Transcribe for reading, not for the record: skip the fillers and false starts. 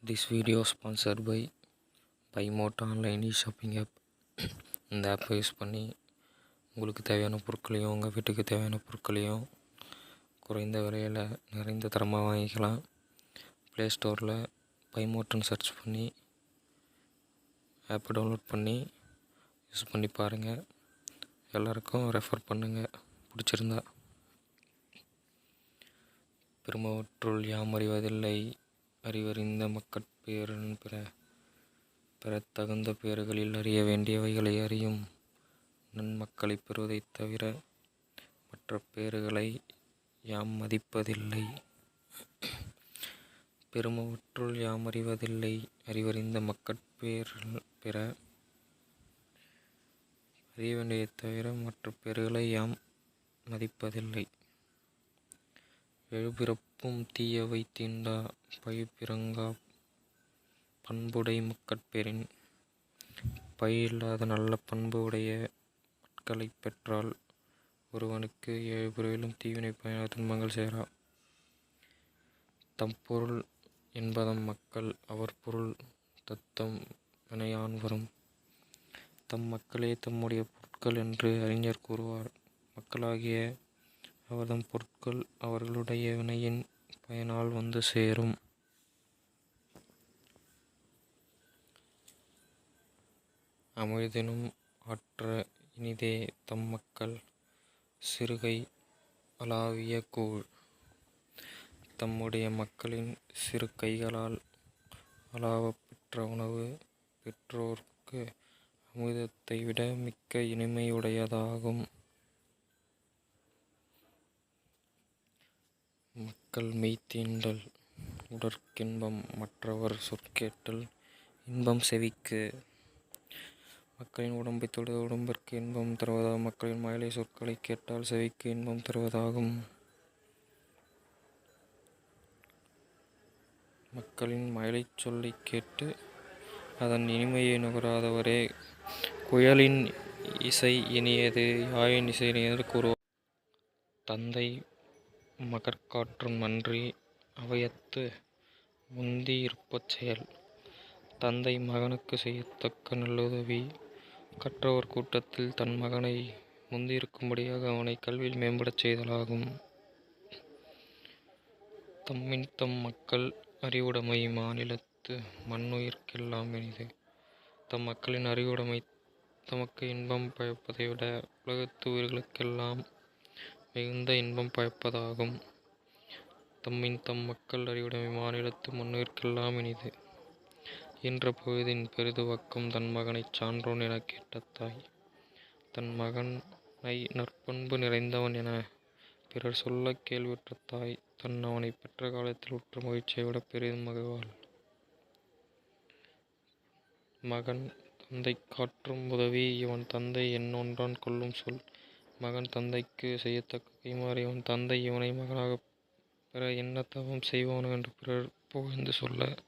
This video is sponsored by Buymot online shopping app. இந்த ஆப்பை use பண்ணி உங்களுக்கு தேவையான பொருட்களையும் உங்கள் வீட்டுக்கு தேவையான பொருட்களையும் குறைந்த விலையில் நிறைந்த தரமாக வாங்கிக்கலாம். ப்ளே ஸ்டோரில் பைமோட்டுன்னு சர்ச் பண்ணி ஆப்பை டவுன்லோட் பண்ணி யூஸ் பண்ணி பாருங்கள். எல்லாருக்கும் ரெஃபர் பண்ணுங்கள் பிடிச்சிருந்தா. பெருமவற்றுள் யாம் அறிவதில்லை அறிவறிந்த மக்கட்பேரன் பெறத் தகுந்த பேறுகளில் அறிய வேண்டியவைகளை அறியும் நன்மக்களைப் பெறுவதைத் தவிர மற்ற பேறுகளை யாம் மதிப்பதில்லை. பெருமவற்றுள் யாம் அறிவதில்லை அறிவறிந்த மக்கட்பேர அறிய வேண்டியதைத் தவிர மற்ற பேறுகளை யாம் மதிப்பதில்லை. எழுபிறப்பும் தீயவை தீண்டா பழிபிறங்கா பண்புடை மக்கட்பேரின் பழியில்லாத நல்ல பண்பு உடைய மக்களைப் பெற்றால் ஒருவனுக்கு ஏழு பிறவிலும் தீவினை பயனாத துன்பங்கள் சேரா. தம் பொருள் என்பதம் மக்கள் அவர் பொருள் தத்தம் வினையான் வரும். தம் மக்களே தம்முடைய பொருட்கள் என்று அறிஞர் கூறுவார். மக்களாகிய அவர்தம் பொருட்கள் அவர்களுடைய வினையின் பயனால் வந்து சேரும். அமிழ்தினும் ஆற்ற இனிதே தம் மக்கள் சிறுகை அளாவிய கூழ். தம்முடைய மக்களின் சிறு கைகளால் அளாவப் பெற்ற உணவு பெற்றோர்க்கு அமிர்தத்தை விட மிக்க இனிமையுடையதாகும். மக்கள் மெய்த்தீண்டல் உடற்கின்பம் மற்றவர் சொற்கேட்டல் இன்பம் செவிக்கு. மக்களின் உடம்பை தொழுது உடம்பிற்கு இன்பம் தருவதாகும். மக்களின் மழலை சொற்களை கேட்டால் செவிக்கு இன்பம் தருவதாகும். மக்களின் மழலைச் சொல்லை கேட்டு அதன் இனிமையை நுகராதவரே குழலின் இசை இனியது யாழின் இசை இனியது கூறுவார். தந்தை மகற்காற்றும் நன்றி அவையத்து முந்தி இருப்பச் செயல். தந்தை மகனுக்கு செய்யத்தக்க நல்லுதவி கற்றவர் கூட்டத்தில் தன் மகனை முந்தியிருக்கும்படியாக அவனை கல்வியில் மேம்படச் செய்தலாகும். தம்மின் தம் மக்கள் அறிவுடைமை மாநிலத்து மண்ணுயிர்க்கெல்லாம் இனிது. தம் மக்களின் அறிவுடைமை தமக்கு இன்பம் பயப்பதை விட உலகத்து உயிர்களுக்கெல்லாம் மிகுந்த இன்பம் பயப்பதாகும். தம்மின் தம் மக்கள் அறிவுடைமை மாநிலத்து மண்ணுயிர்க்கெல்லாம் இனிது. என்ற பொழுதின் பெரிதுவக்கம் தன் மகனைச் சான்றோன் எனக் கேட்ட தாய் தன் மகனை நற்பண்பு நிறைந்தவன் என பிறர் சொல்லக் கேள்வியுற்ற தாய் தன் அவனைப் பெற்ற காலத்தில் உற்ற மகிழ்ச்சியை விட பெரிதும் மகிழ்வாள். மகன் தந்தைக் காற்றும் உதவி இவன் தந்தை என்னொன்றான் கொள்ளும் சொல். மகன் தந்தைக்கு செய்யத்தக்க கைமாறு இவன் தந்தை இவனை மகனாகப் பெற என்ன தவம் செய்வானோ என்று பிறர் புகழ்ந்து சொல்லாகும்.